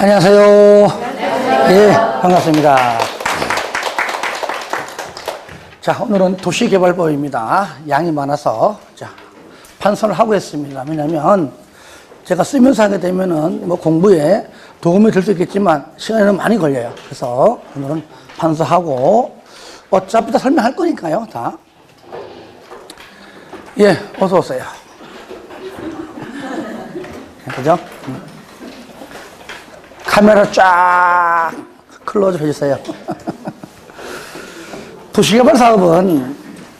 안녕하세요. 예, 반갑습니다. 자, 오늘은 도시개발법입니다. 양이 많아서 자, 판서를 하고 있습니다. 왜냐하면 제가 쓰면서 하게 되면은 뭐 공부에 도움이 될 수 있겠지만 시간은 많이 걸려요. 그래서 오늘은 판서하고 어차피 다 설명할 거니까요, 다. 예, 어서 오세요. 그죠? 카메라 쫙 클로즈 해주세요. 도시개발 사업은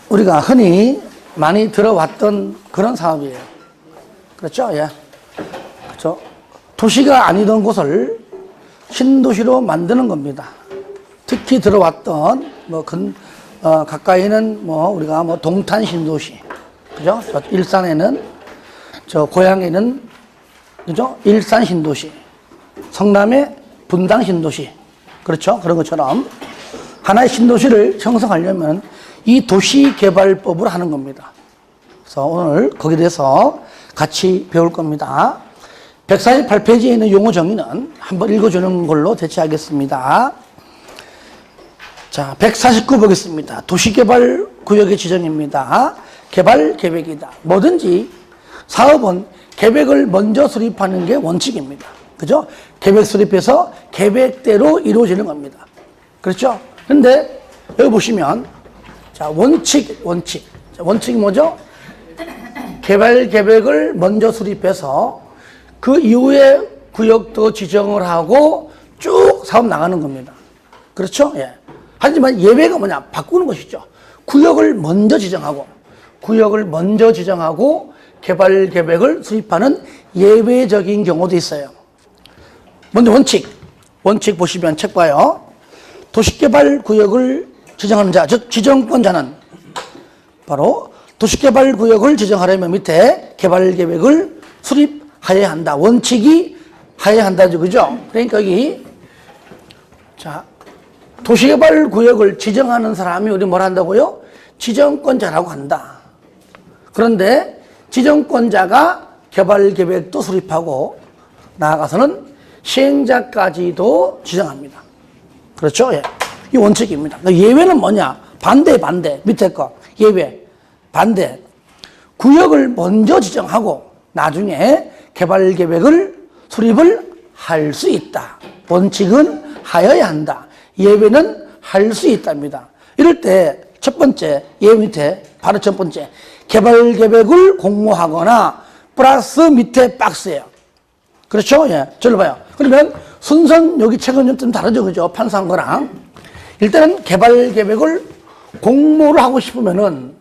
우리가 흔히 많이 들어왔던 그런 사업이에요. 그렇죠? 예. 그렇죠? 도시가 아니던 곳을 신도시로 만드는 겁니다. 특히 들어왔던 가까이는 우리가 동탄 신도시, 그죠? 저 일산에는 고향에는 그죠? 일산 신도시, 성남의 분당 신도시, 그렇죠? 그런 것처럼 하나의 신도시를 형성하려면 이 도시개발법을 하는 겁니다. 그래서 오늘 거기에 대해서 같이 배울 겁니다. 148페이지에 있는 용어 정의는 한번 읽어주는 걸로 대체하겠습니다. 자, 149 보겠습니다. 도시개발구역의 지정입니다. 개발계획이다. 뭐든지 사업은 계획을 먼저 수립하는 게 원칙입니다. 그죠? 계획 수립해서 계획대로 이루어지는 겁니다. 그렇죠? 근데 여기 보시면 자, 원칙. 자, 원칙이 뭐죠? 개발 계획을 먼저 수립해서 그 이후에 구역도 지정을 하고 쭉 사업 나가는 겁니다. 그렇죠? 예. 하지만 예외가 뭐냐? 바꾸는 것이죠. 구역을 먼저 지정하고 개발 계획을 수립하는 예외적인 경우도 있어요. 먼저 원칙 보시면 책 봐요. 도시개발구역을 지정하는 자, 즉 지정권자는 바로 도시개발구역을 지정하려면 밑에 개발계획을 수립하여야 한다. 원칙이 하여야 한다죠. 그죠? 그러니까 여기 자, 도시개발구역을 지정하는 사람이 우리 뭘 한다고요? 지정권자라고 한다. 그런데 지정권자가 개발계획도 수립하고 나아가서는 시행자까지도 지정합니다. 그렇죠? 예. 이 원칙입니다. 예외는 뭐냐? 반대. 밑에 거. 예외. 반대. 구역을 먼저 지정하고 나중에 개발 계획을 수립을 할 수 있다. 원칙은 하여야 한다. 예외는 할 수 있답니다. 이럴 때 첫 번째, 예외 밑에 바로 첫 번째. 개발 계획을 공모하거나 플러스 밑에 박스예요. 그렇죠? 예. 저를 봐요. 그러면 순서는 여기 책은 좀 다르죠. 그죠? 판사한 거랑. 일단은 개발 계획을 공모를 하고 싶으면은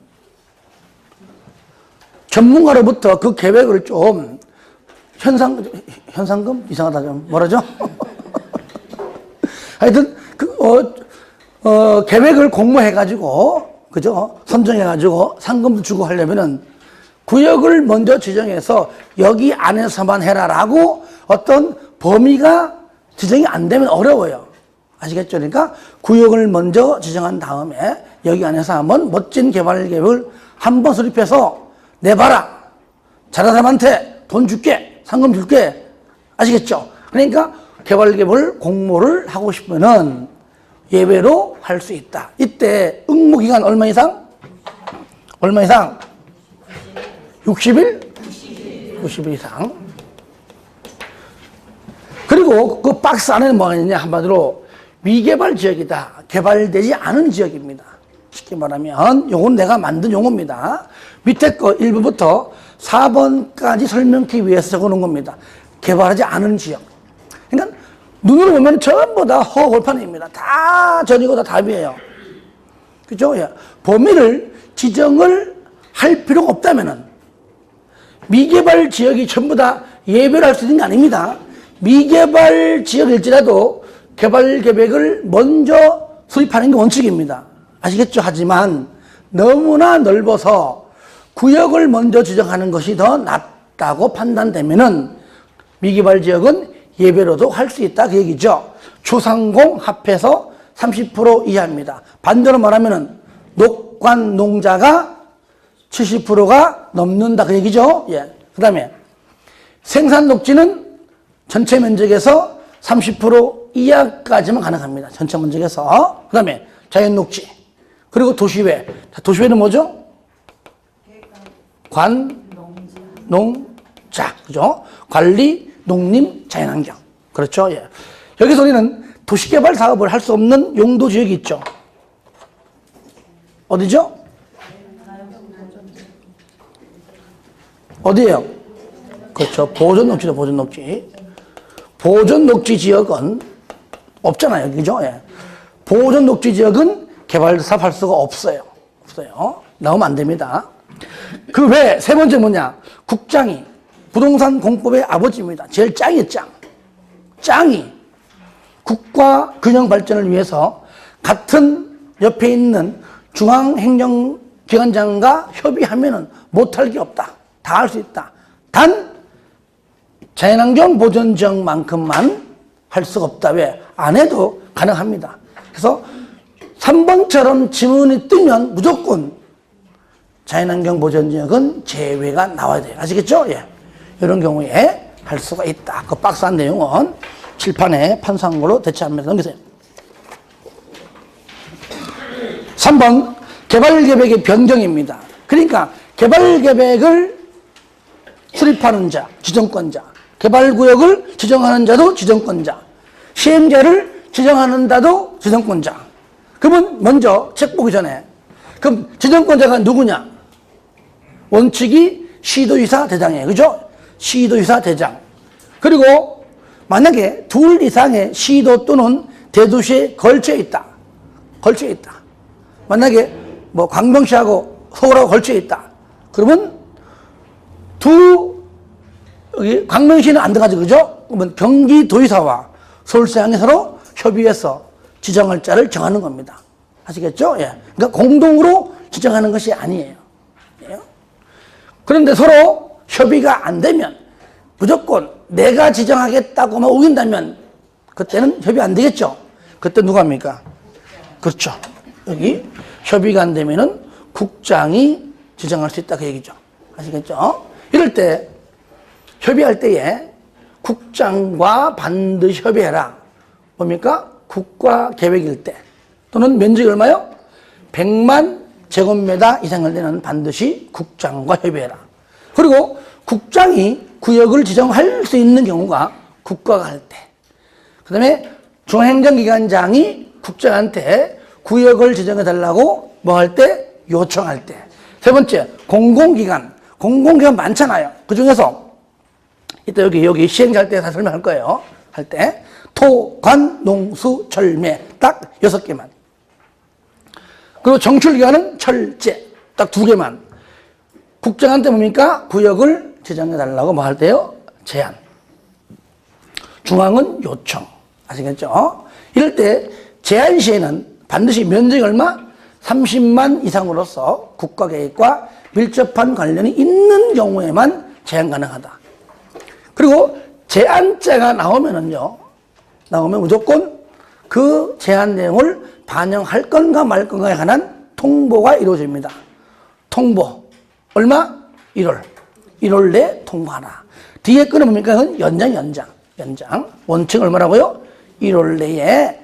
전문가로부터 그 계획을 좀 현상금? 이상하다 좀. 뭐라죠? 하여튼, 계획을 공모해가지고, 그죠? 선정해가지고 상금도 주고 하려면은 구역을 먼저 지정해서 여기 안에서만 해라라고 어떤 범위가 지정이 안 되면 어려워요. 아시겠죠? 그러니까 구역을 먼저 지정한 다음에 여기 안에서 한번 멋진 개발 계획을 한번 수립해서 내봐라. 잘하는 사람한테 돈 줄게. 상금 줄게. 아시겠죠? 그러니까 개발 계획을 공모를 하고 싶으면은 예외로 할 수 있다. 이때 응모 기간 얼마 이상? 60일? 60일 이상. 그리고 그 박스 안에는 뭐가 있느냐? 한마디로 미개발 지역이다. 개발되지 않은 지역입니다. 쉽게 말하면 요건 내가 만든 용어입니다. 밑에 거 1번부터 4번까지 설명하기 위해서 적어놓은 겁니다. 개발하지 않은 지역. 그러니까 눈으로 보면 전부 다 허허벌판입니다. 다 전이고 다 답이에요. 그죠? 예. 범위를 지정을 할 필요가 없다면은 미개발 지역이 전부 다 예외를 할 수 있는 게 아닙니다. 미개발 지역일지라도 개발 계획을 먼저 수립하는 게 원칙입니다. 아시겠죠? 하지만 너무나 넓어서 구역을 먼저 지정하는 것이 더 낫다고 판단되면은 미개발 지역은 예외로도 할 수 있다. 그 얘기죠. 주상공 합해서 30% 이하입니다. 반대로 말하면은 녹관 농자가 70%가 넘는다. 그 얘기죠. 예. 그 다음에 생산 녹지는 전체 면적에서 30% 이하까지만 가능합니다. 전체 면적에서. 그 다음에 자연 녹지. 그리고 도시외. 도시외는 뭐죠? 관, 농자. 그죠? 관리, 농림, 자연환경. 그렇죠? 예. 여기서 우리는 도시개발 사업을 할 수 없는 용도 지역이 있죠. 어디죠? 어디예요? 그렇죠. 보존녹지도 보존녹지. 보존녹지 지역은 없잖아요. 그죠? 예. 보존녹지 지역은 개발 사업 할 수가 없어요. 없어요. 나오면 안 됩니다. 그 외에 세 번째 뭐냐? 국장이 부동산 공법의 아버지입니다. 제일 짱이에요, 짱. 짱이 국가 균형 발전을 위해서 같은 옆에 있는 중앙행정기관장과 협의하면은 못할 게 없다. 다 할 수 있다. 단 자연환경 보전 지역만큼만 할 수가 없다. 왜? 안 해도 가능합니다. 그래서 3번처럼 지문이 뜨면 무조건 자연환경 보전 지역은 제외가 나와야 돼요. 아시겠죠? 예. 이런 경우에 할 수가 있다. 그 박스한 내용은 칠판에 판사한 걸로 대체합니다. 넘기세요. 3번 개발계획의 변경입니다. 그러니까 개발계획을 수립하는 자, 지정권자, 개발구역을 지정하는 자도 지정권자, 시행자를 지정하는 자도 지정권자. 그러면 먼저 책 보기 전에 그럼 지정권자가 누구냐? 원칙이 시도지사 대장이에요. 그죠? 시도지사 대장. 그리고 만약에 둘 이상의 시도 또는 대도시에 걸쳐 있다. 걸쳐 있다. 만약에 뭐 광명시하고 서울하고 걸쳐 있다. 그러면 여기 광명시는 안 들어가죠. 그죠? 그러면 경기도지사와 서울시장이 서로 협의해서 지정할 자를 정하는 겁니다. 아시겠죠? 예. 그러니까 공동으로 지정하는 것이 아니에요. 예. 그런데 서로 협의가 안 되면 무조건 내가 지정하겠다고만 우긴다면 그때는 협의 안 되겠죠? 그때 누가 합니까? 그렇죠. 여기 협의가 안 되면은 국장이 지정할 수 있다 그 얘기죠. 아시겠죠? 이럴 때 협의할 때에 국장과 반드시 협의해라. 뭡니까? 국가 계획일 때 또는 면적이 얼마요? 100만 제곱미터 이상일 때는 반드시 국장과 협의해라. 그리고 국장이 구역을 지정할 수 있는 경우가 국가가 할 때, 그 다음에 중앙행정기관장이 국장한테 구역을 지정해달라고 뭐 할 때? 요청할 때. 세 번째, 공공기관 많잖아요. 그 중에서 이따 여기 시행자 할 때 다 설명할 거예요. 할 때 토, 관, 농, 수, 철매 딱 6개만. 그리고 정출기관은 철제 딱 2개만. 국장한테 뭡니까? 구역을 지정해달라고 뭐 할 때요? 제안. 중앙은 요청. 아시겠죠? 이럴 때 제안 시에는 반드시 면적이 얼마? 30만 이상으로서 국가계획과 밀접한 관련이 있는 경우에만 제한 가능하다. 그리고 제안자가 나오면 무조건 그 제안 내용을 반영할 건가 말 건가에 관한 통보가 이루어집니다. 통보. 얼마? 1월. 1월 내에 통보하라. 뒤에 거는 뭡니까? 연장. 원칙 얼마라고요? 1월 내에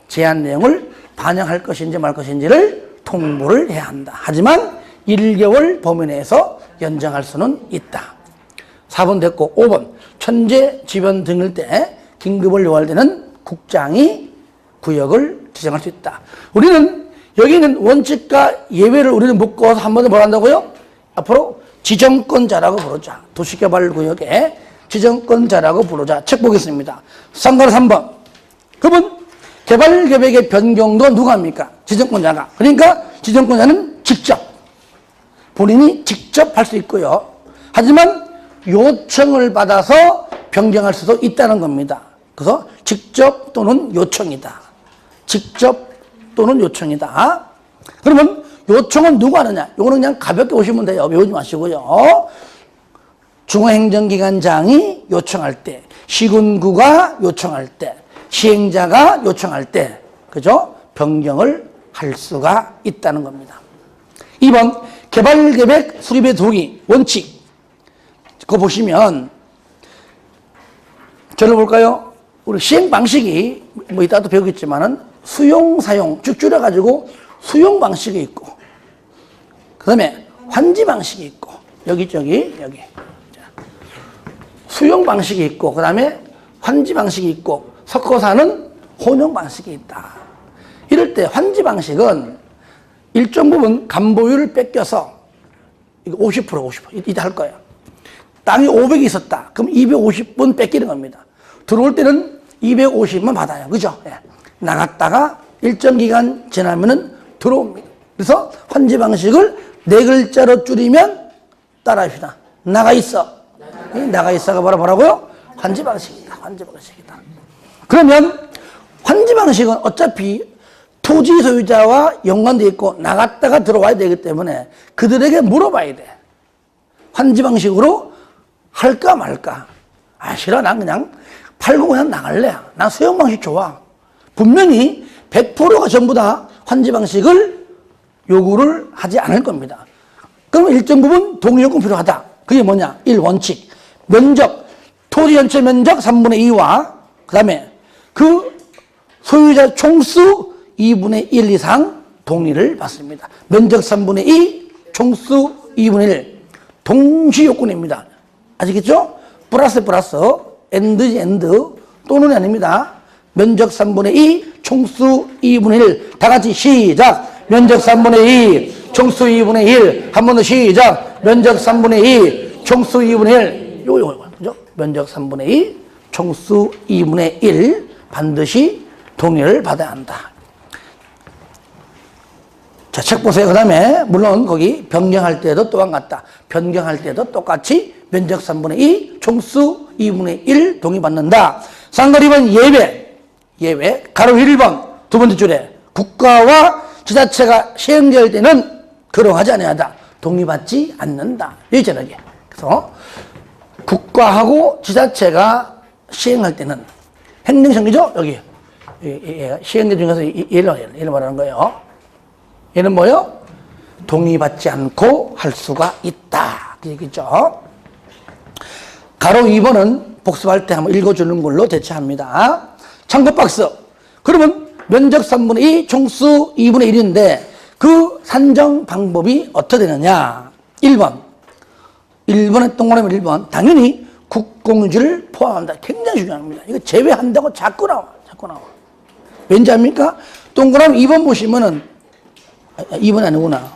제안 내용을 반영할 것인지 말 것인지를 통보를 해야 한다. 하지만 1개월 범위 내에서 연장할 수는 있다. 4번 됐고 5번 천재 지변 등일 때 긴급을 요할 때는 국장이 구역을 지정할 수 있다. 우리는 여기는 원칙과 예외를 우리는 묶어서 한 번 더 뭘 한다고요? 앞으로 지정권자라고 부르자. 도시개발구역의 지정권자라고 부르자. 책 보겠습니다. 3번. 그러면 개발계획의 변경도 누가 합니까? 지정권자가. 그러니까 지정권자는 본인이 직접 할 수 있고요. 하지만 요청을 받아서 변경할 수도 있다는 겁니다. 그래서 직접 또는 요청이다. 그러면 요청은 누가 하느냐? 이거는 그냥 가볍게 오시면 돼요. 외우지 마시고요. 중앙행정기관장이 요청할 때, 시군구가 요청할 때, 시행자가 요청할 때, 그죠? 변경을 할 수가 있다는 겁니다. 2번, 개발계획 수립의 동의, 원칙. 그거 보시면, 저를 볼까요? 우리 시행 방식이 뭐 이따도 배우겠지만은 수용, 사용 쭉 줄여가지고 수용 방식이 있고, 그 다음에 환지 방식이 있고, 여기. 자, 수용 방식이 있고, 그 다음에 환지 방식이 있고, 섞어서 하는 혼용 방식이 있다. 이럴 때 환지 방식은 일정 부분 간보율을 뺏겨서, 이거 50%, 이따 할 거예요. 땅이 500이 있었다. 그럼 250분 뺏기는 겁니다. 들어올 때는 250만 받아요. 그죠? 예. 나갔다가 일정 기간 지나면은 들어옵니다. 그래서 환지 방식을 네 글자로 줄이면 따라합시다. 나가 있어. 나가 있어가 뭐라고요? 환지 방식이다. 환지 방식이다. 그러면 환지 방식은 어차피 토지 소유자와 연관되어 있고 나갔다가 들어와야 되기 때문에 그들에게 물어봐야 돼. 환지 방식으로 할까 말까? 아, 싫어. 난 그냥 팔고 그냥 나갈래. 난 수용 방식 좋아. 분명히 100%가 전부 다 환지 방식을 요구를 하지 않을 겁니다. 그럼 일정 부분 동의 요건 필요하다. 그게 뭐냐? 1원칙. 면적, 토지 전체 면적 3분의 2와 그 다음에 그 소유자 총수 2분의 1 이상 동의를 받습니다. 면적 3분의 2, 총수 2분의 1. 동시 요건입니다. 아시겠죠? 플러스, 엔드지, 엔드. 또는 아닙니다. 면적 3분의 2, 총수 2분의 1. 다 같이 시작. 면적 3분의 2, 총수 2분의 1. 한 번 더 시작. 면적 3분의 2, 총수 2분의 1. 요거. 그죠? 면적 3분의 2, 총수 2분의 1. 반드시 동의를 받아야 한다. 자, 책 보세요. 그 다음에, 물론 거기 변경할 때도 또한 같다. 변경할 때도 똑같이 면적 3분의 2, 총수 2분의 1 동의받는다. 쌍거리 2번 예외. 가로 1번 두 번째 줄에 국가와 지자체가 시행될 때는 그러하지 아니하다. 동의받지 않는다. 여기 있잖아요. 그래서 국가하고 지자체가 시행할 때는 행정청이죠? 여기. 시행령 중에서 얘를 말하는 거예요. 얘는 뭐요? 동의받지 않고 할 수가 있다. 그 얘기죠. 가로 2번은 복습할 때 한번 읽어주는 걸로 대체합니다. 참고 박스. 그러면 면적 3분의 2, 총수 2분의 1인데 그 산정 방법이 어떻게 되느냐? 1번에 동그라미 1번. 당연히 국공유지를 포함한다. 굉장히 중요합니다. 이거 제외한다고 자꾸 나와. 왠지 압니까? 동그라미 2번 보시면은 2번 아니구나.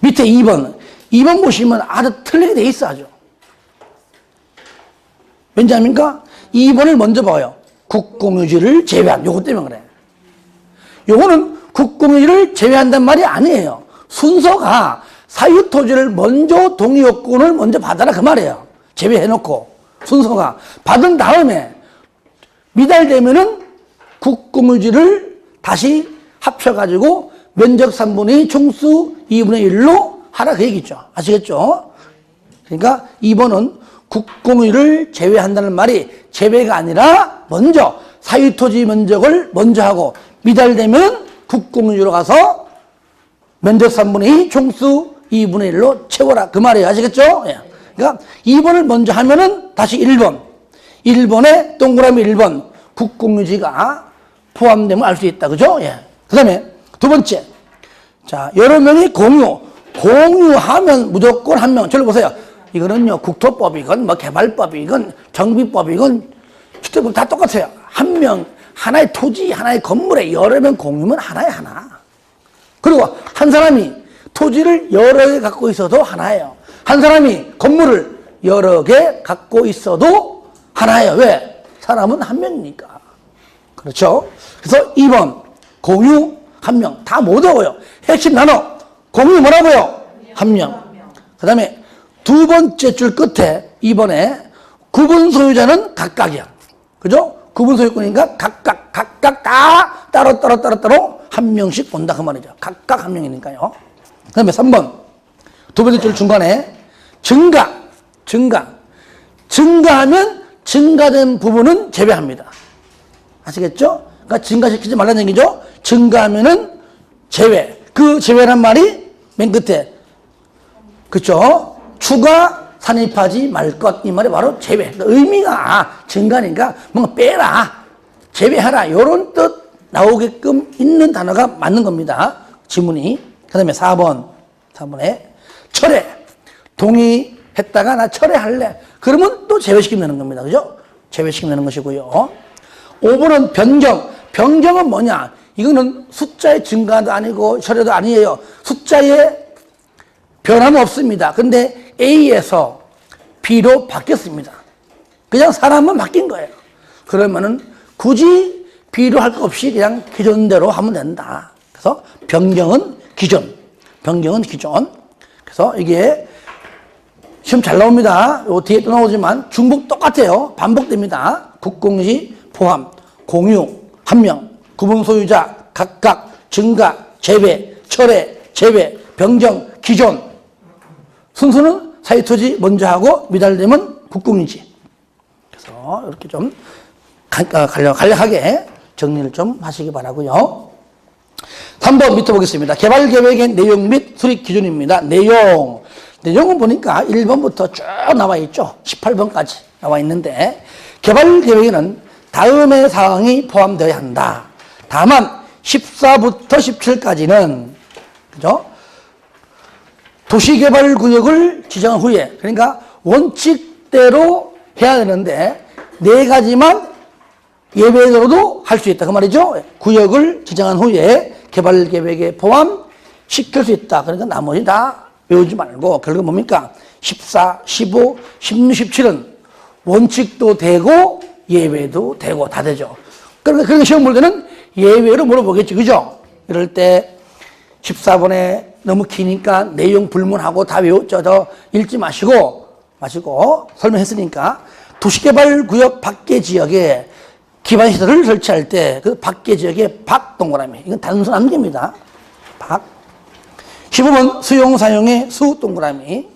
밑에 2번 보시면 아주 틀리게 돼 있어 아주. 왠지 압니까? 2번을 먼저 봐요. 국공유지를 제외한. 요거 때문에 그래. 요거는 국공유지를 제외한단 말이 아니에요. 순서가 사유토지를 먼저 동의요건을 먼저 받아라 그 말이에요. 제외해놓고 순서가 받은 다음에 미달되면은 국공유지를 다시 합쳐가지고 면적 3분의 2, 총수 2분의 1로 하라 그 얘기죠. 아시겠죠? 그러니까 2번은 국공유지를 제외한다는 말이 제외가 아니라 먼저 사유토지 면적을 먼저 하고 미달되면 국공유지로 가서 면적 3분의 2, 총수 2분의 1로 채워라 그 말이에요. 아시겠죠? 예. 그러니까 2번을 먼저 하면은 다시 1번에 동그라미 1번 국공유지가 포함되면 알 수 있다. 그죠? 예. 그 다음에 두 번째. 자, 여러 명이 공유하면 무조건 한 명. 저를 보세요. 이거는요, 국토법이건, 뭐 개발법이건, 정비법이건, 주택법 다 똑같아요. 한 명, 하나의 토지, 하나의 건물에 여러 명 공유면 하나에 하나. 그리고 한 사람이 토지를 여러 개 갖고 있어도 하나예요. 한 사람이 건물을 여러 개 갖고 있어도 하나예요. 왜? 사람은 한 명이니까. 그렇죠? 그래서 2번, 공유 한 명. 다 못 외워요. 핵심 단어. 공유 뭐라고요? 한 명. 그 다음에 두 번째 줄 끝에 2번에 구분 소유자는 각각이야. 그죠? 구분 소유권이니까 각각 다 따로 한 명씩 본다 그 말이죠. 각각 한 명이니까요. 그 다음에 3번 두 번째 줄 중간에 증가하면 증가된 부분은 제외합니다. 아시겠죠? 그러니까 증가시키지 말라는 얘기죠. 증가하면은 제외. 그 제외란 말이 맨 끝에 그쵸? 추가 산입하지 말 것. 이 말이 바로 제외. 그러니까 의미가 증가니까 뭔가 빼라. 제외하라. 이런 뜻 나오게끔 있는 단어가 맞는 겁니다. 지문이. 그 다음에 4번에 철회. 동의했다가 나 철회할래. 그러면 또 제외시키면 겁니다. 그죠? 제외시키면 것이고요. 5번은 변경. 변경은 뭐냐? 이거는 숫자의 증가도 아니고 철회도 아니에요. 숫자의 변화는 없습니다. 근데 A에서 B로 바뀌었습니다. 그냥 사람만 바뀐 거예요. 그러면은 굳이 B로 할 거 없이 그냥 기존대로 하면 된다. 그래서 변경은 기존. 변경은 기존. 그래서 이게 시험 잘 나옵니다. 요 뒤에 또 나오지만 중복 똑같아요. 반복됩니다. 국공지, 포함, 공유, 함명, 구분 소유자, 각각, 증가, 제외, 철회, 제외, 변경, 기존. 순서는 사유토지 먼저 하고 미달되면 국공이지. 그래서 이렇게 좀 간략하게 정리를 좀 하시기 바라고요. 3번 밑에 보겠습니다. 개발계획의 내용 및 수립 기준입니다. 내용은 보니까 1번부터 쭉 나와 있죠. 18번까지 나와 있는데 개발계획에는 다음의 사항이 포함되어야 한다. 다만 14부터 17까지는 그죠? 도시개발구역을 지정한 후에 그러니까 원칙대로 해야 되는데 4가지만 예외로도 할 수 있다. 그 말이죠. 구역을 지정한 후에 개발계획에 포함시킬 수 있다. 그러니까 나머지 다 외우지 말고 결국 뭡니까? 14, 15, 16, 17은 원칙도 되고 예외도 되고 다 되죠. 그러니까 그렇게 시험 볼 때는 예외로 물어보겠지. 그죠? 이럴 때 14번에 너무 기니까 내용 불문하고 다 더 읽지 마시고 설명했으니까 도시개발구역 밖의 지역에 기반시설을 설치할 때 그 밖의 지역에 박 동그라미. 이건 단순 암기입니다. 박. 15번 수용사용의 수 동그라미.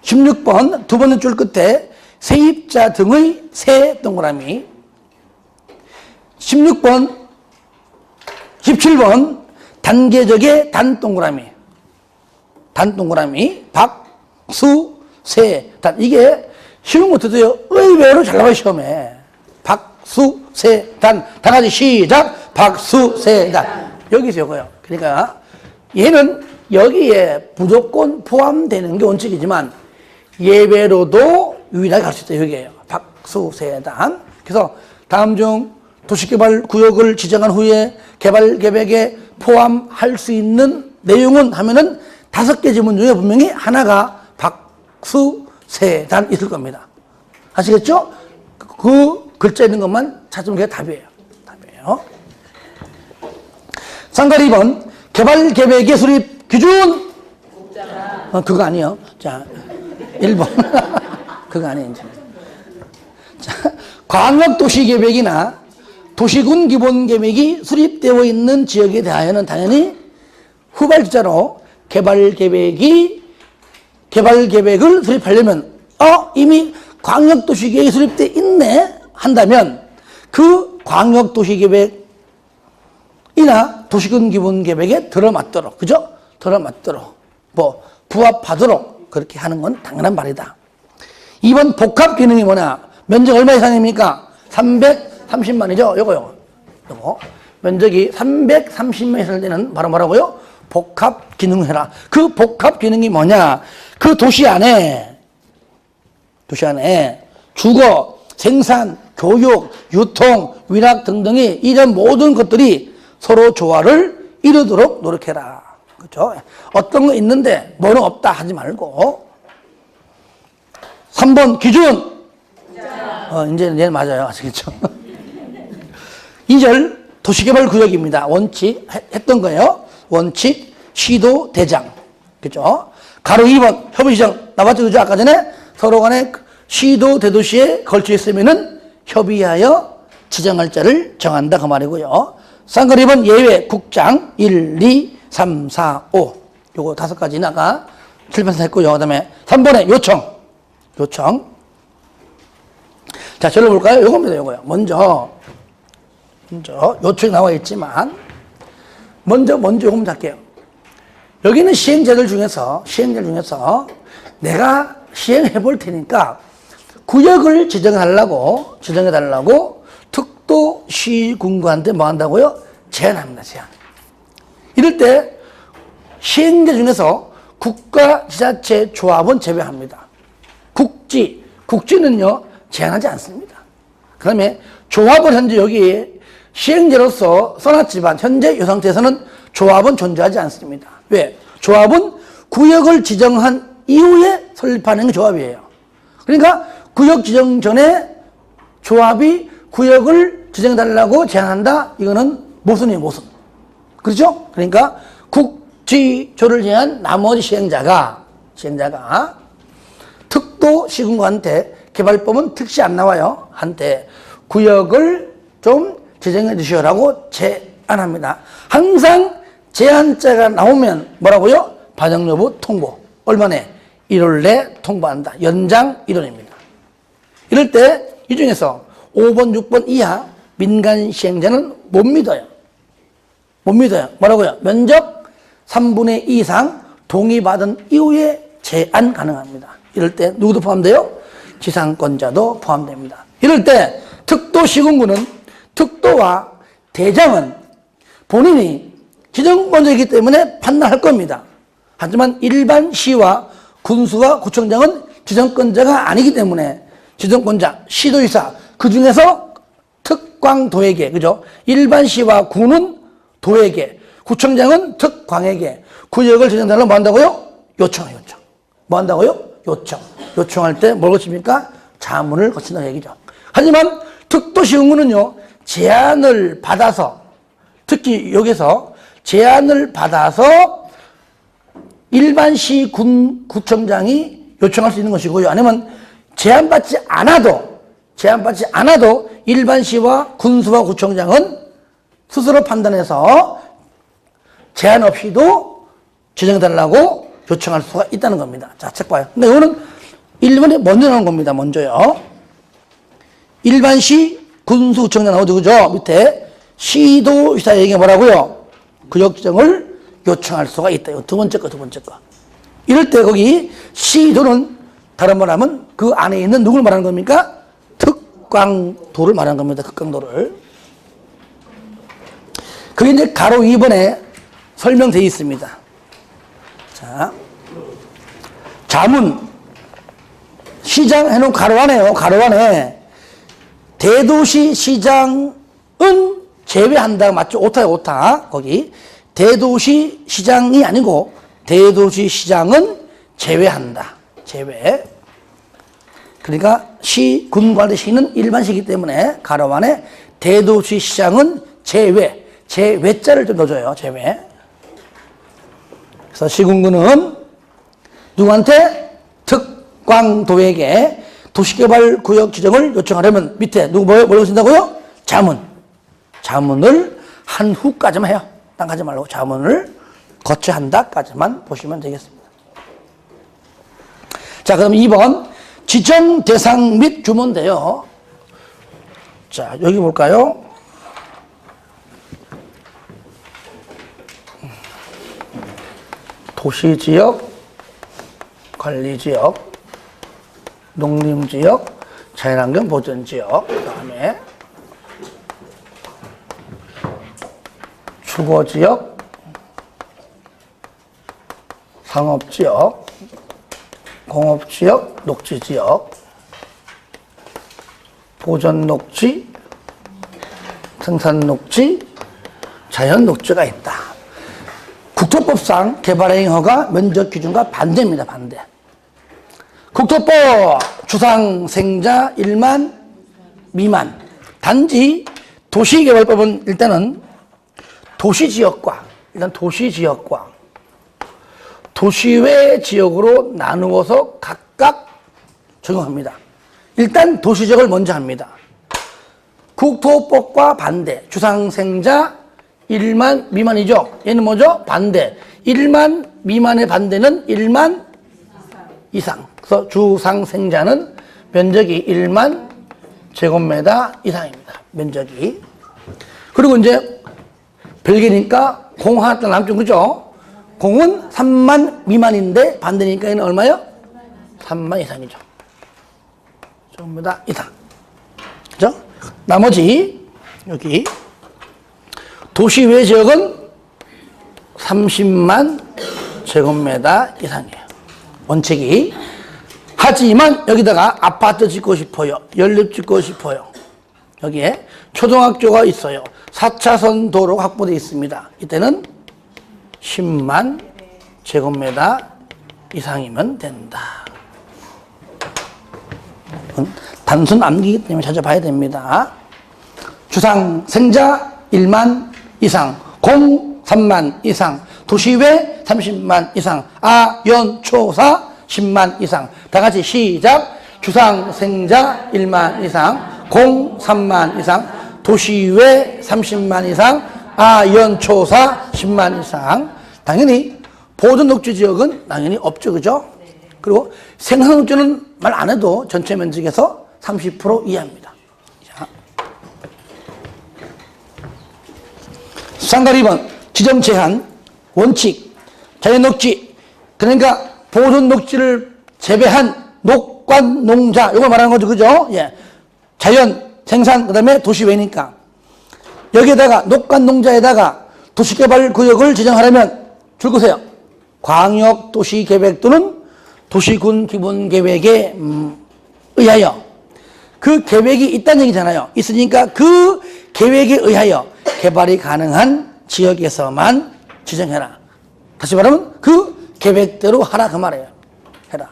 16번 두 번째 줄 끝에 세입자 등의 세 동그라미. 16번 17번 단계적의 단 동그라미. 단 동그라미. 박, 수, 세, 단. 이게 쉬운 것도 의외로 잘 나와요 시험에. 박, 수, 세, 단. 다 같이 시작. 박, 수, 세, 단. 여기서 이거요. 그러니까 얘는 여기에 무조건 포함되는 게 원칙이지만 예외로도 유일하게 갈 수 있다. 여기에요. 박, 수, 세, 단. 그래서 다음 중 도시개발구역을 지정한 후에 개발계획에 포함할 수 있는 내용은 하면은 5개 지문 중에 분명히 하나가 박수, 세, 단 있을 겁니다. 아시겠죠? 그 글자 있는 것만 찾으면 그게 답이에요. 상가 2번 개발계획의 수립 기준. 그거 아니에요. 자, 1번. 그거 아니에요. 자, 광역도시계획이나 도시군 기본계획이 수립되어 있는 지역에 대하여는 당연히 후발주자로 개발계획을 수립하려면 이미 광역도시계획이 수립되어 있네 한다면 그 광역도시계획이나 도시군 기본계획에 들어맞도록 그죠? 들어맞도록 부합하도록 그렇게 하는 건 당연한 말이다. 2번 복합 기능이 뭐냐? 면적 얼마 이상입니까? 330만이죠. 요거. 면적이 330만 이상 되는 바로 뭐라고요? 복합 기능해라. 그 복합 기능이 뭐냐? 그 도시 안에 주거, 생산, 교육, 유통, 위락 등등이 이런 모든 것들이 서로 조화를 이루도록 노력해라. 그렇죠? 어떤 거 있는데 뭐는 없다 하지 말고. 3번 기준. 이제 맞아요. 아시겠죠? 2절 도시개발구역입니다. 원칙 했던 거예요. 원칙, 시도, 대장. 그죠? 가로 2번 협의지정 나왔죠? 그죠? 아까 전에 서로 간에 시도, 대도시에 걸쳐 있으면은 협의하여 지정할 자를 정한다. 그 말이고요. 쌍거리 2번 예외, 국장 1, 2, 3, 4, 5. 요거 5가지 나가 7번에서 했고요. 그 다음에 3번에 요청. 자, 저를 볼까요? 요겁니다. 요거요. 먼저 요청이 나와 있지만 먼저 요거 할게요. 여기는 시행자들 중에서 내가 시행해 볼 테니까 구역을 지정해달라고 특도시군구한테 뭐 한다고요? 제안합니다. 제안. 이럴 때 시행자 중에서 국가지자체 조합은 제외합니다. 국지는요 제한하지 않습니다. 그다음에 조합은 현재 여기 시행제로서 써놨지만 현재 이 상태에서는 조합은 존재하지 않습니다. 왜? 조합은 구역을 지정한 이후에 설립하는 게 조합이에요. 그러니까 구역 지정 전에 조합이 구역을 지정해달라고 제안한다? 이거는 모순이에요, 모순. 그렇죠? 그러니까 국지조를 제한 나머지 시행자가 특도시군구한테 개발법은 특시 안 나와요. 한테 구역을 좀 지정해 주시오라고 제안합니다. 항상 제안자가 나오면 뭐라고요? 반영 여부 통보. 얼마 내? 1월 내 통보한다. 연장 1월입니다. 이럴 때 이 중에서 5번, 6번 이하 민간 시행자는 못 믿어요. 뭐라고요? 면적 3분의 2 이상 동의받은 이후에 제안 가능합니다. 이럴 때 누구도 포함돼요? 지상권자도 포함됩니다. 이럴 때 특도시군구는 특도와 대장은 본인이 지정권자이기 때문에 판단할 겁니다. 하지만 일반 시와 군수와 구청장은 지정권자가 아니기 때문에 지정권자, 시도지사, 그 중에서 특광도에게, 그죠? 일반 시와 군은 도에게, 구청장은 특광에게 구역을 지정달라고 뭐 한다고요? 요청해요, 요청. 뭐 한다고요? 요청. 요청할 때 뭘 거칩니까? 자문을 거친다는 얘기죠. 하지만 특도시군구는요, 제안을 받아서, 특히 여기서 제안을 받아서 일반 시 구청장이 요청할 수 있는 것이고요. 아니면 제안받지 않아도 일반 시와 군수와 구청장은 스스로 판단해서 제한 없이도 지정해달라고 요청할 수가 있다는 겁니다. 자, 책 봐요. 근데 이거는 1번에 먼저 나온 겁니다. 먼저요. 일반 시, 군수, 구청장 나오죠. 그죠? 밑에 시도지사 얘기가 뭐라고요? 구역 지정을 요청할 수가 있다. 두 번째 거. 이럴 때 거기 시도는 다른 말 하면 그 안에 있는 누굴 말하는 겁니까? 특광도를 말하는 겁니다. 특광도를. 그게 이제 가로 2번에 설명되어 있습니다. 자, 자문. 시장 해놓은 가로 안에 대도시 시장은 제외한다. 맞죠? 오타요, 오타. 거기. 대도시 시장이 아니고 대도시 시장은 제외한다. 제외. 그러니까 시, 군관의 시는 일반시이기 때문에 가로 안에 대도시 시장은 제외. 제외자를 좀 넣어줘요. 제외. 그래서 시군구는 누구한테? 특광도에게 도시개발구역 지정을 요청하려면 밑에 누구 뭐라고 쓴다고요? 자문. 자문을 한 후까지만 해요. 딴 가지 말고 자문을 거쳐야 한다까지만 보시면 되겠습니다. 자, 그럼 2번 지정 대상 및 규모인데요. 자, 여기 볼까요? 도시지역, 관리지역, 농림지역, 자연환경 보전지역, 그 다음에 주거지역, 상업지역, 공업지역, 녹지지역, 보전녹지, 생산녹지, 자연녹지가 있다. 국토법상 개발행위 허가 면적 기준과 반대입니다. 반대. 국토법 주상생자 1만 미만. 단지 도시개발법은 일단은 도시지역과 도시외 지역으로 나누어서 각각 적용합니다. 일단 도시지역을 먼저 합니다. 국토법과 반대. 주상생자 1만 미만이죠. 얘는 뭐죠? 반대. 1만 미만의 반대는 1만 이상. 그래서 주상생자는 면적이 1만 제곱미터 이상입니다. 면적이. 그리고 이제 별개니까 공 하나 딱 남죠. 그죠? 공은 3만 미만인데 반대니까 얘는 얼마요? 3만 이상이죠. 전부 다 이상. 그죠? 나머지, 여기, 도시 외 지역은 30만 제곱미터 이상이에요. 원칙이. 하지만 여기다가 아파트 짓고 싶어요. 연립 짓고 싶어요. 여기에 초등학교가 있어요. 4차선 도로가 확보되어 있습니다. 이때는 10만 제곱미터 이상이면 된다. 단순 암기이기 때문에 찾아봐야 됩니다. 주상 생자 1만 이상, 공 3만 이상, 도시 외 30만 이상, 연, 초, 사 10만 이상. 다 같이 시작. 주상 생자 1만 이상, 공 3만 이상, 도시 외 30만 이상, 연, 초, 사 10만 이상. 당연히 보존 녹지 지역은 당연히 없죠. 그죠? 그리고 생산 녹지는 말 안 해도 전체 면적에서 30% 이하입니다. 자. 쌍가리 2번 지정 제한 원칙 자연 녹지 그러니까 보존 녹지를 재배한 녹관 농자 이걸 말하는 거죠. 그죠? 예. 자연 생산 그다음에 도시 외니까 여기에다가 녹관 농자에다가 도시개발 구역을 지정하려면 줄 거세요. 광역 도시 계획 또는 도시군 기본 계획에 의하여 그 계획이 있다는 얘기잖아요. 있으니까 그 계획에 의하여 개발이 가능한 지역에서만 지정해라. 다시 말하면 그 계획대로 하라 그 말이에요. 해라.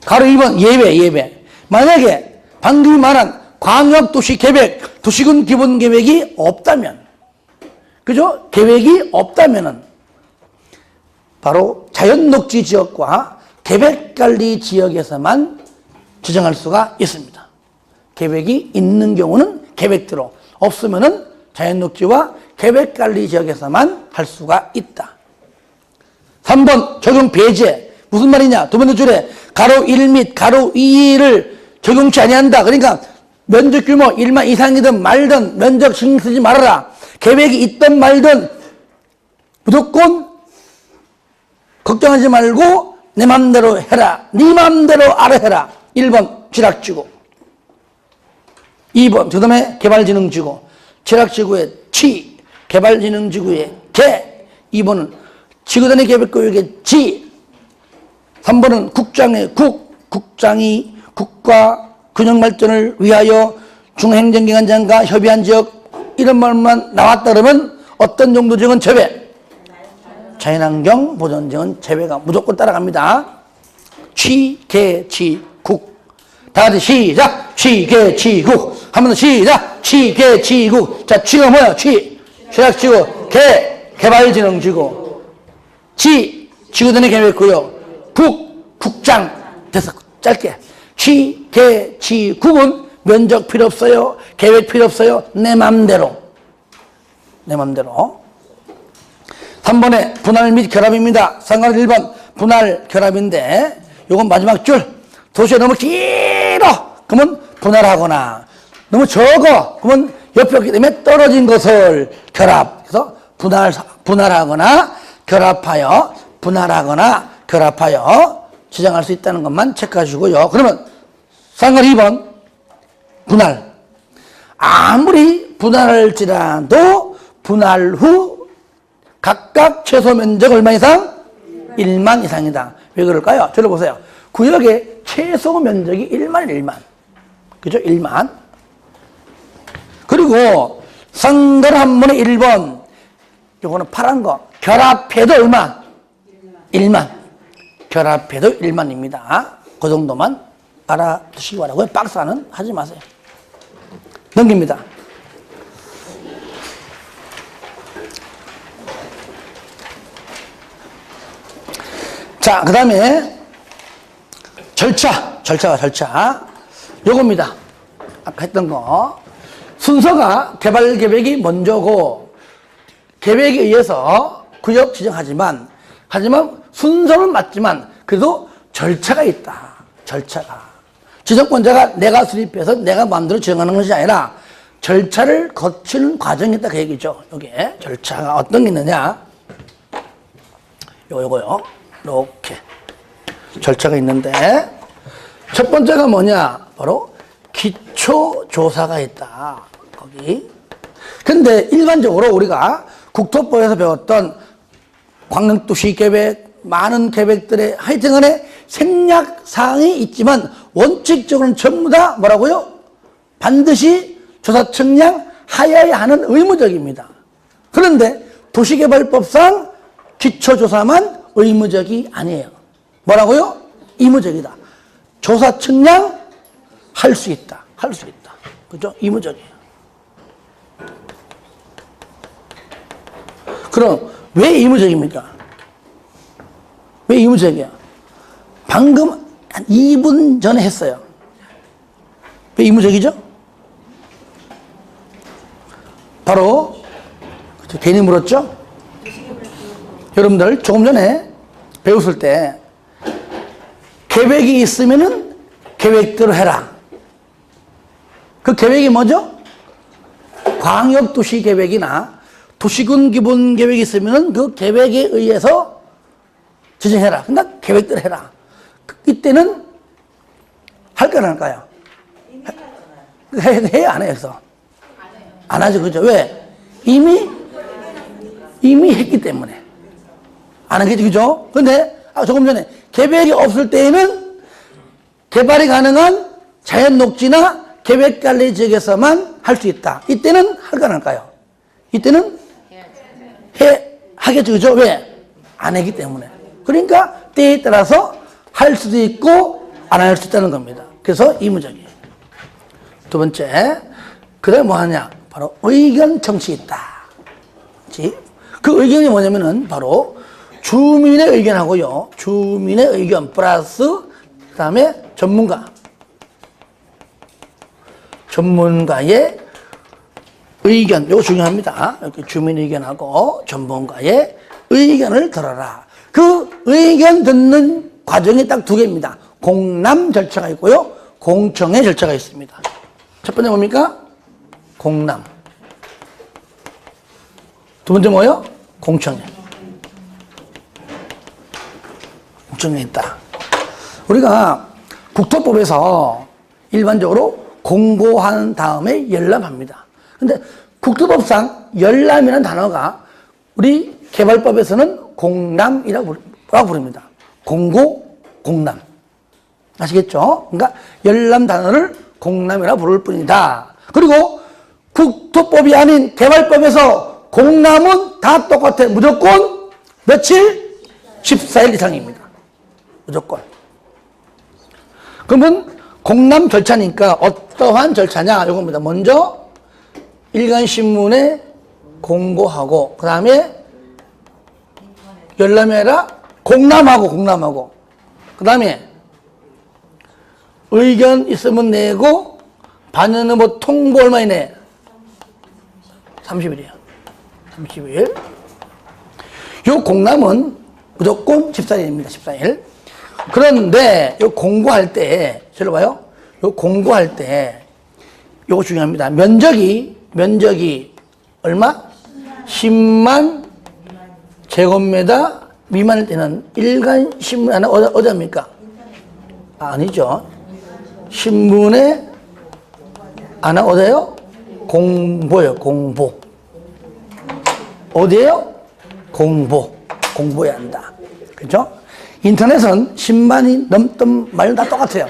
가로 2번 예외. 만약에 방금 말한 광역도시 계획, 도시군 기본 계획이 없다면, 그죠? 계획이 없다면은 바로 자연녹지 지역과 계획관리 지역에서만 지정할 수가 있습니다. 계획이 있는 경우는 계획대로, 없으면은 자연녹지와 계획관리 지역에서만 할 수가 있다. 3번 적용 배제. 무슨 말이냐? 두 번째 줄에 가로 1 및 가로 2를 적용치 아니한다. 그러니까 면적 규모 1만 이상이든 말든 면적 신경 쓰지 말아라. 계획이 있든 말든 무조건 걱정하지 말고 내 맘대로 해라. 네 맘대로 알아 해라. 1번 쥐락지구. 2번 그 다음에 개발진흥지구. 쥐락지구의 치, 개발진흥지구의 개. 2번은 지구단위 계획구역의 지. 3번은 국장의 국. 국장이 국가 균형발전을 위하여 중행정기관장과 협의한 지역 이런 말만 나왔다 그러면 어떤 정도 지역은 제외. 자연환경 보존 지역은 제외가 무조건 따라갑니다. 취, 개, 치, 국. 다 같이 시작. 취, 개, 치, 국. 한 번 더 시작. 취, 개, 치, 국. 자, 취가 뭐야? 취. 취약지구. 개, 개발진흥지구. 지, 지구단위 계획구역. 국, 국장. 됐어. 짧게. 취, 개, 치, 국은 면적 필요 없어요. 계획 필요 없어요. 내 맘대로. 내 맘대로. 3번에 분할 및 결합입니다. 상관 1번 분할 결합인데 요건 마지막 줄. 도시가 너무 길어. 그러면 분할하거나 너무 적어. 그러면 옆에 없기 때문에 떨어진 것을 결합. 그래서 분할하거나 결합하여 분할하거나 결합하여 지정할 수 있다는 것만 체크하시고요. 그러면 상관 2번 분할. 아무리 분할할지라도 분할 후 각각 최소 면적 얼마 이상? 1만 이상이다. 왜 그럴까요? 저를 보세요. 구역의 최소 면적이 1만. 그죠? 1만. 그리고 상관 한 번에 1번. 요거는 파란 거. 결합해도 얼마? 1만. 결합해도 1만입니다. 그 정도만 알아두시기 바라고요. 박스 안은 하지 마세요. 넘깁니다. 자, 그 다음에 절차. 요겁니다. 아까 했던 거. 순서가 개발 계획이 먼저고 계획에 의해서 구역 지정하지만 순서는 맞지만 그래도 절차가 있다. 절차가. 지정권자가 내가 수립해서 내가 마음대로 지정하는 것이 아니라 절차를 거치는 과정이 있다 그 얘기죠. 여기에 절차가 어떤 게 있느냐. 요거요. 이렇게. 절차가 있는데 첫 번째가 뭐냐? 바로 기초조사가 있다. 거기. 근데 일반적으로 우리가 국토법에서 배웠던 광역도시계획, 많은 계획들의 하여튼 간에 생략사항이 있지만 원칙적으로는 전부 다 뭐라고요? 반드시 조사청량 하여야 하는 의무적입니다. 그런데 도시개발법상 기초조사만 의무적이 아니에요. 뭐라고요? 의무적이다. 조사청량 할 수 있다. 할 수 있다. 그죠? 의무적이에요. 그럼 왜 의무적입니까? 왜 의무적이야? 방금 한 2분 전에 했어요. 왜 의무적이죠? 바로 괜히 물었죠? 여러분들 조금 전에 배웠을 때 계획이 있으면은 계획대로 해라. 그 계획이 뭐죠? 광역도시계획이나 도시군 기본계획이 있으면은 그 계획에 의해서 지정해라. 그러니까 계획대로 해라. 이때는 할까 안 할까요? 해야 안 해서 안 하죠. 그죠? 왜? 이미 했기 때문에 안 하겠죠. 그죠? 근데 조금 전에 계획이 없을 때에는 개발이 가능한 자연 녹지나 계획관리 지역에서만 할 수 있다. 이때는 할까 안 할까요? 이때는 하겠죠. 그죠? 왜? 안 하기 때문에. 그러니까 때에 따라서 할 수도 있고 안 할 수 있다는 겁니다. 그래서 의무적이에요. 두 번째, 그다음에 뭐 하냐? 바로 의견 청취 있다. 그 의견이 뭐냐면은 바로 주민의 의견하고요. 주민의 의견 플러스 그다음에 전문가의 의견, 이거 중요합니다. 이렇게 주민 의견하고 전문가의 의견을 들어라. 그 의견 듣는 과정이 딱 두 개입니다. 공람 절차가 있고요. 공청회 절차가 있습니다. 첫 번째 뭡니까? 공람. 두 번째 뭐예요? 공청회. 공청회 있다. 우리가 국토법에서 일반적으로 공고한 다음에 열람합니다. 근데 국토법상 열람이라는 단어가 우리 개발법에서는 공람이라고 부릅니다. 공고, 공람. 아시겠죠? 그러니까 열람 단어를 공람이라고 부를 뿐이다. 그리고 국토법이 아닌 개발법에서 공람은 다 똑같아. 무조건 며칠? 14일 이상입니다. 무조건. 그러면 공람 절차니까 어떠한 절차냐? 이겁니다. 먼저 일간신문에 공고하고 그 다음에 열람이 아니라 공람하고 그 다음에 의견 있으면 내고 반영은 뭐 통보 얼마 이내? 30일이에요. 30일. 요 공람은 무조건 14일입니다. 14일. 그런데 요 공고할 때, 저를 봐요. 요 공고할 때, 요거 중요합니다. 면적이 얼마? 10만 제곱미터 미만일 때는 일간신문 하나 어디합니까? 아니죠. 신문에 하나 어디에요? 공보요, 공보. 어디에요? 공보해야 한다. 그죠? 인터넷은 10만이 넘든 말든 다 똑같아요.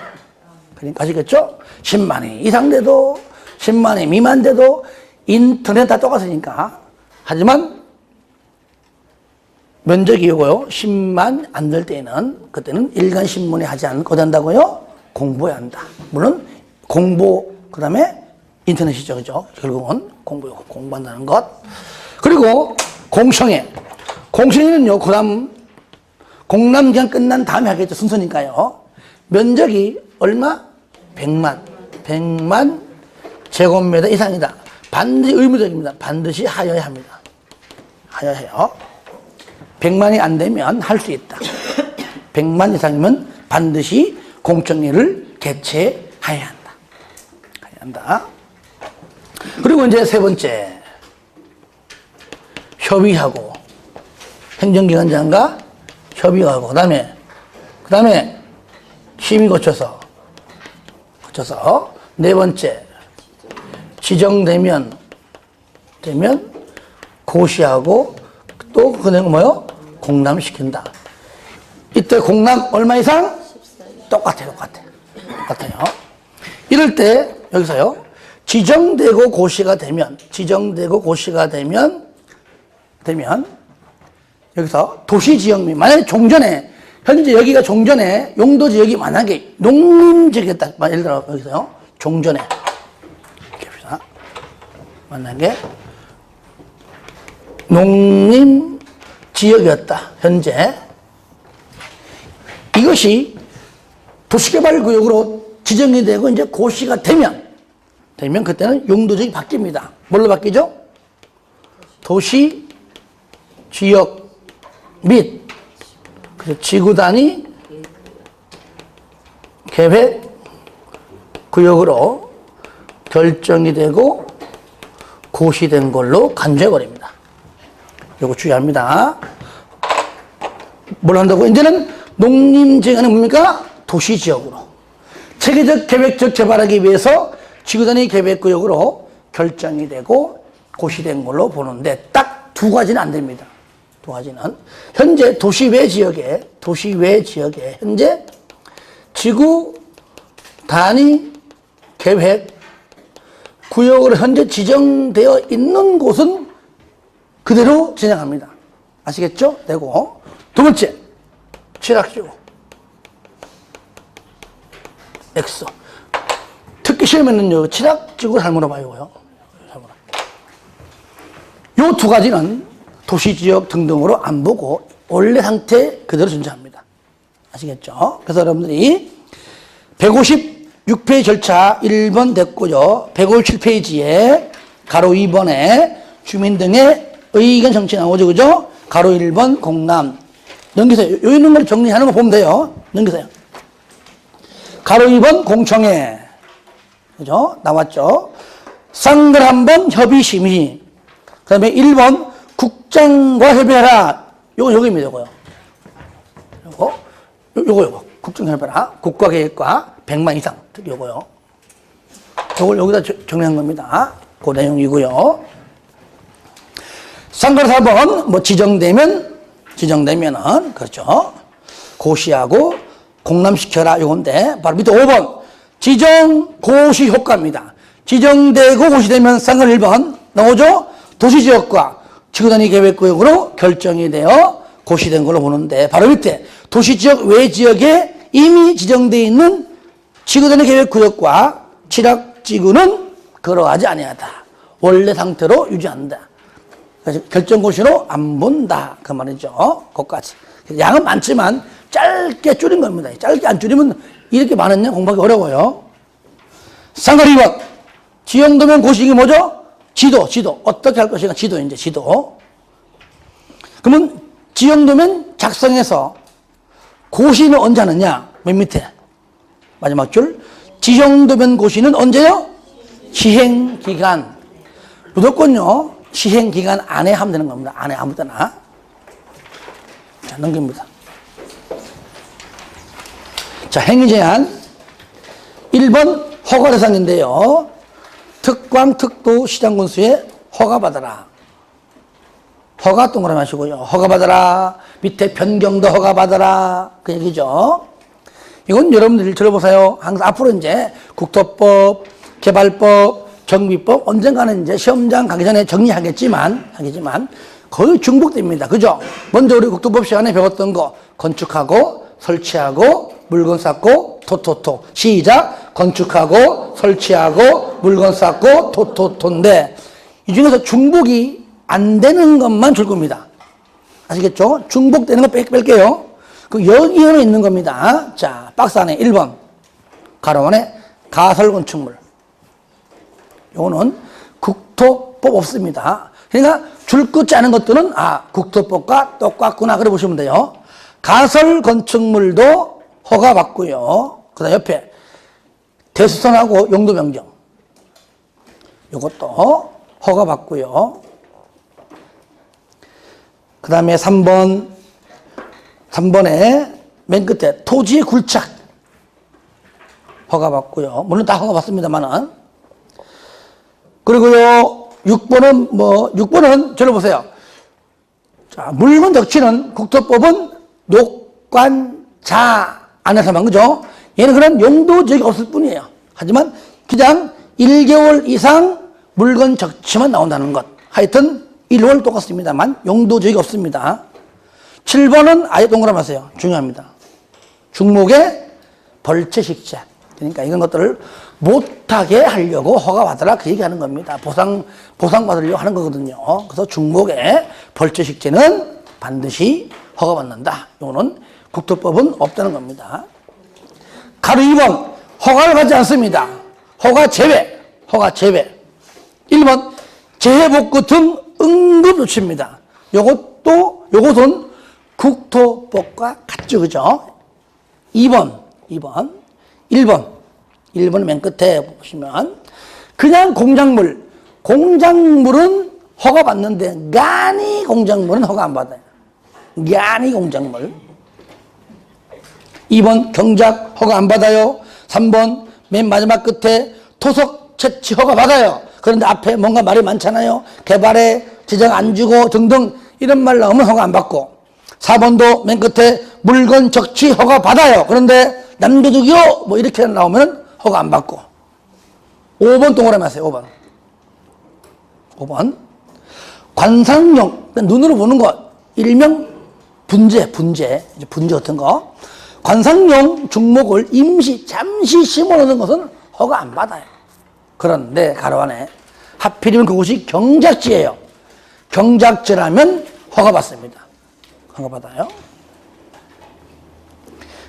그러니까 아시겠죠? 10만이 이상 돼도 10만이 미만 돼도 인터넷 다 똑같으니까. 하지만 면적이 이거요. 10만 안 될 때는 그때는 일간신문에 하지 않고 된다고요? 공부해야 한다. 물론 공부 그다음에 인터넷이죠. 그죠? 결국은 공부한다는 것. 그리고 공청회. 공청회는요. 그다음 공람 기간 끝난 다음에 하겠죠. 순서니까요. 면적이 얼마? 100만 제곱미터 이상이다. 반드시 의무적입니다. 반드시 하여야 합니다. 하여해요. 100만이 안 되면 할 수 있다. 100만 이상이면 반드시 공청회를 개최해야 한다. 해야 한다. 그리고 이제 세 번째. 협의하고 행정기관장과 협의하고 그다음에 그 다음에 심의 거쳐서 네 번째 지정되면 고시하고 또 그 내용 뭐요? 공람시킨다. 이때 공람 얼마 이상? 똑같아요. 이럴 때 여기서요. 지정되고 고시가 되면 여기서 도시지역민 만약에 종전에 현재 여기가 종전에 용도지역이 만약에 농림지역이었다. 예를 들어 여기서요. 종전에 만약에 농림지역이었다. 현재 이것이 도시개발구역으로 지정이 되고 이제 고시가 되면 그때는 용도지역이 바뀝니다. 뭘로 바뀌죠? 도시, 지역 및 지구 단위 계획 구역으로 결정이 되고 고시된 걸로 간주해버립니다. 이거 주의합니다. 뭘 한다고? 이제는 농림지역은 뭡니까? 도시지역으로. 체계적 계획적 개발하기 위해서 지구단위 계획구역으로 결정이 되고 고시된 걸로 보는데 딱 두 가지는 안 됩니다. 두 가지는. 현재 도시 외 지역에 현재 지구 단위 계획 구역으로 현재 지정되어 있는 곳은 그대로 진행합니다. 아시겠죠? 되고. 두 번째, 칠학지구. X. 특기 시험에는요, 칠학지구를 잘 물어봐요. 요 두 가지는 도시지역 등등으로 안 보고 원래 상태 그대로 존재합니다. 아시겠죠? 그래서 여러분들이 156페이지 절차 1번 됐고요. 157페이지에 가로 2번에 주민 등의 의견 정치 나오죠. 그죠? 가로 1번 공람. 넘기세요. 요 있는 걸 정리하는 거 보면 돼요. 넘기세요. 가로 2번 공청회. 그죠? 나왔죠? 쌍글 한번 협의심의. 그 다음에 1번 국장과 협의하라. 요거입니다. 요거. 국장 협의하라. 국가 계획과 100만 이상. 요거요. 요걸 여기다 정리한 겁니다. 그 내용이고요. 쌍글 4번 지정되면은 그렇죠. 고시하고 공람시켜라. 요건데 바로 밑에 5번 지정 고시 효과입니다. 지정되고 고시되면 쌍글 1번 나오죠. 도시지역과 지구단위 계획구역으로 결정이 되어 고시된 걸로 보는데 바로 밑에 도시지역 외 지역에 이미 지정되어 있는 지구단위 계획구역과 칠학지구는 그러하지 아니하다. 원래 상태로 유지한다. 결정고시로 안 본다. 그 말이죠. 그것까지. 양은 많지만 짧게 줄인 겁니다. 짧게 안 줄이면 이렇게 많았냐 공부하기 어려워요. 쌍글 2번 지정되면 고시이 뭐죠? 지도. 어떻게 할 것인가? 지도. 그러면 지정되면 작성해서 고시는 언제 하느냐? 맨 밑에. 마지막 줄. 지정되면 고시는 언제요? 시행기간. 무조건요. 시행기간 안에 하면 되는 겁니다. 안에 아무 때나. 자, 넘깁니다. 자, 행위제한. 1번 허가 대상인데요. 특광, 특도, 시장군수에 허가받아라. 허가 동그라미 하시고요. 허가받아라. 밑에 변경도 허가받아라. 그 얘기죠. 이건 여러분들 들어보세요. 항상 앞으로 이제 국토법, 개발법, 정비법 언젠가는 이제 시험장 가기 전에 정리하겠지만 거의 중복됩니다. 그죠? 먼저 우리 국토법 시간에 배웠던 거 건축하고 설치하고 물건 쌓고 토토토. 시작. 건축하고 설치하고 물건 쌓고 토토토인데 이 중에서 중복이 안 되는 것만 줄 겁니다. 아시겠죠? 중복되는 거 뺄게요. 그 여기에는 있는 겁니다. 자, 박스 안에 1번 가로 안에 가설건축물. 요거는 국토법 없습니다. 그러니까 줄 긋지 않은 것들은 국토법과 똑같구나 그래 보시면 돼요. 가설건축물도 허가받고요. 그 다음 옆에 대수선하고 용도 변경 이것도 허가받고요. 그 다음에 3번에 맨 끝에 토지의 굴착 허가받고요. 물론 다 허가받습니다만은. 그리고요 6번은 저를 보세요. 자, 물건 적치는 국토법은 녹관자 안에서만, 그죠? 얘는 그런 용도 지역이 없을 뿐이에요. 하지만 그냥 1개월 이상 물건 적치만 나온다는 것. 하여튼 1월 똑같습니다만 용도 지역이 없습니다. 7번은 아예 동그라미하세요. 중요합니다. 중목의 벌채식재. 그러니까 이런 것들을 못하게 하려고 허가받으라 그 얘기하는 겁니다. 보상받으려고 하는 거거든요. 그래서 중목의 벌채식재는 반드시 허가받는다. 이거는 국토법은 없다는 겁니다. 가로 2번 허가를 받지 않습니다. 허가 제외. 1번 재해복구 등 응급조치입니다. 요것은 국토법과 같죠, 그죠? 1번 맨 끝에 보시면 그냥 공작물은 허가받는데 간이 공작물은 허가 안 받아요. 간이 공작물. 2번 경작 허가 안 받아요. 3번 맨 마지막 끝에 토속 채취 허가 받아요. 그런데 앞에 뭔가 말이 많잖아요. 개발에 지정 안 주고 등등 이런 말 나오면 허가 안 받고. 4번도 맨 끝에 물건 적치 허가 받아요. 그런데 남겨두기요 뭐 이렇게 나오면 허가 안 받고. 5번 동그라미 하세요. 5번 관상용, 눈으로 보는 것, 일명 분재 같은 거. 관상용 중목을 잠시 심어놓는 것은 허가 안 받아요. 그런데 가로 안에 하필이면 그곳이 경작지예요. 경작지라면 허가받습니다. 허가받아요.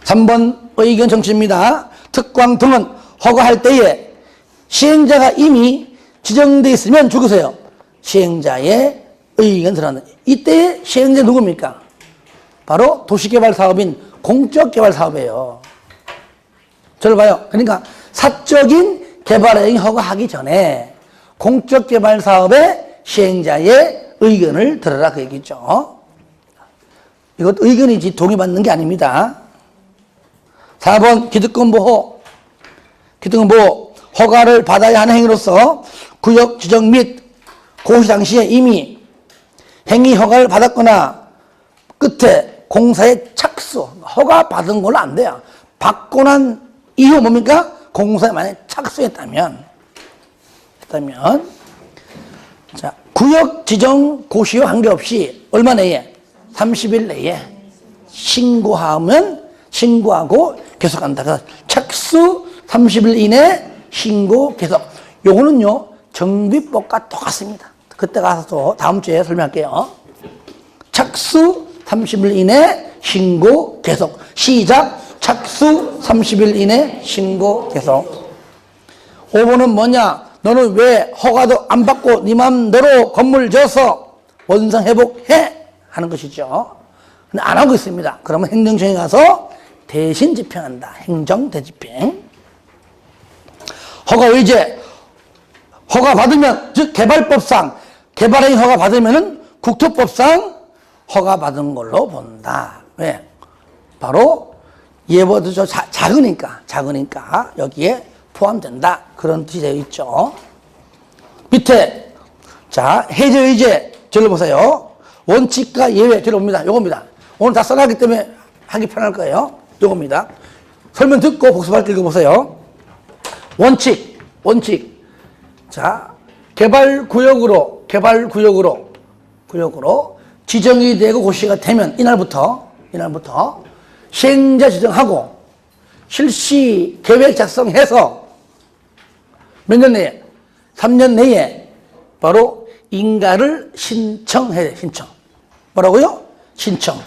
3번 의견 정치입니다. 특광 등은 허가할 때에 시행자가 이미 지정되어 있으면 죽으세요. 시행자의 의견 들어는 이때의 시행자 누굽니까? 바로 도시개발사업인 공적개발사업이에요. 저를 봐요. 그러니까 사적인 개발행위 허가하기 전에 공적개발사업의 시행자의 의견을 들어라 그 얘기죠. 이것 의견이지 동의받는 게 아닙니다. 4번 기득권보호. 허가를 받아야 하는 행위로서 구역 지정 및 고시 당시에 이미 행위 허가를 받았거나 끝에 공사의 착수, 허가 받은 걸로 안 돼요. 받고 난 이후 뭡니까? 공사에 만약에 착수했다면 자, 구역 지정 고시와 관계없이 얼마 내에? 30일 내에 신고하고 계속한다. 그래서 착수 30일 이내 신고 계속. 요거는요 정비법과 똑같습니다. 그때 가서 다음 주에 설명할게요. 착수 30일 이내 신고 계속. 시작. 착수 30일 이내 신고 계속. 5번은 뭐냐? 너는 왜 허가도 안 받고 네 맘대로 건물 지어서 원상 회복해? 하는 것이죠. 근데 안 하고 있습니다. 그러면 행정청에 가서 대신 집행한다. 행정 대집행. 허가 의제. 허가 받으면, 즉 개발법상 개발행위 허가 받으면은 국토법상 허가 받은 걸로 본다. 왜? 바로 예보도 작으니까 여기에 포함된다. 그런 뜻이 되어 있죠. 밑에 자 해제 의제 저를 보세요. 원칙과 예외 들어옵니다. 요겁니다. 오늘 다 써놨기 때문에 하기 편할 거예요. 요겁니다. 설명 듣고 복습할 때 읽어보세요. 원칙. 자, 개발구역으로 지정이 되고 고시가 되면 이날부터 시행자 지정하고 실시 계획 작성해서 몇 년 내에? 3년 내에 바로 인가를 신청해야 돼. 신청. 뭐라고요? 신청.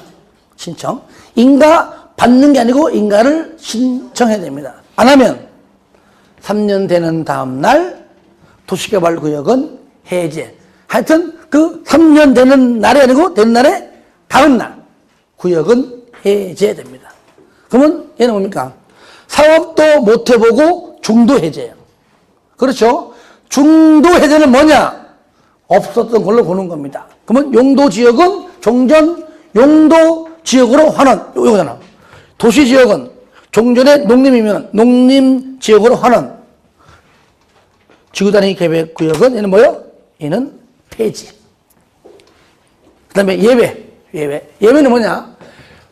인가 받는 게 아니고 인가를 신청해야 됩니다. 안 하면 3년 되는 다음 날 도시개발구역은 해제. 하여튼 그 3년 되는 날이 아니고 되는 날에 다음 날 구역은 해제됩니다. 그러면 얘는 뭡니까? 사업도 못 해보고 중도 해제예요. 그렇죠? 중도 해제는 뭐냐? 없었던 걸로 보는 겁니다. 그러면 용도 지역은 종전 용도 지역으로 환원. 요거잖아. 도시지역은 종전에 농림이면 농림지역으로 하는 지구단위 계획구역은 얘는 뭐요? 얘는 폐지. 그 다음에 예외는 뭐냐?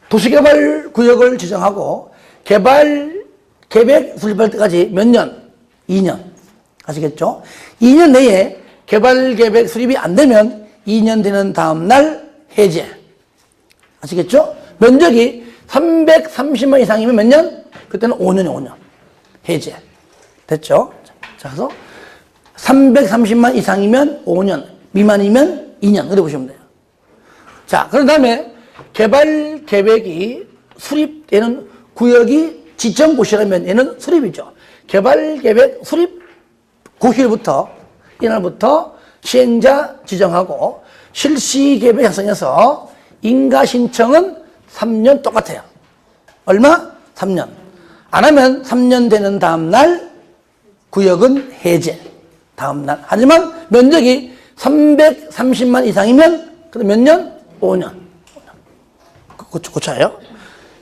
도시개발구역을 지정하고 계획 수립할 때까지 몇 년? 2년. 아시겠죠? 2년 내에 개발계획 수립이 안 되면 2년 되는 다음 날 해제. 아시겠죠? 면적이 330만 이상이면 몇 년? 그때는 5년이에요, 5년. 해제. 됐죠? 자, 그래서 330만 이상이면 5년, 미만이면 2년. 그래 보시면 돼요. 자, 그런 다음에 개발 계획이 수립되는 구역이 지정고시라면 얘는 수립이죠. 개발 계획 수립 고시부터 이날부터 시행자 지정하고 실시 계획 작성해서 인가 신청은 3년 똑같아요. 얼마? 3년. 안 하면 3년 되는 다음 날 구역은 해제. 다음 날. 하지만 면적이 330만 이상이면 그럼 몇 년? 5년. 고쳐요.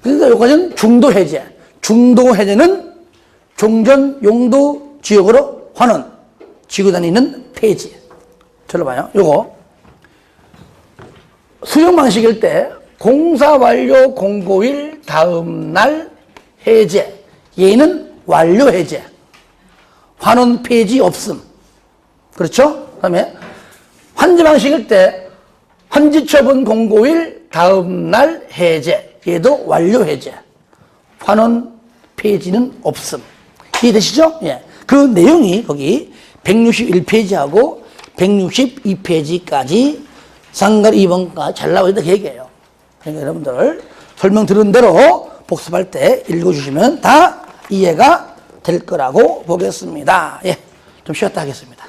그러니까 여기까지는 중도 해제. 중도 해제는 종전 용도 지역으로 환원. 지구 단위는 폐지. 들어봐요. 요거. 수용 방식일 때 공사 완료 공고일 다음 날 해제. 얘는 완료 해제. 환원 폐지 없음. 그렇죠? 그 다음에 환지 방식일 때 환지 처분 공고일 다음 날 해제. 얘도 완료 해제. 환원 폐지는 없음. 이해되시죠? 예. 그 내용이 거기 161페이지하고 162페이지까지 상가리 2번까지 잘 나와 있다 그 얘기예요. 그러니까 여러분들 설명 들은 대로 복습할 때 읽어주시면 다 이해가 될 거라고 보겠습니다. 예. 좀 쉬었다 하겠습니다.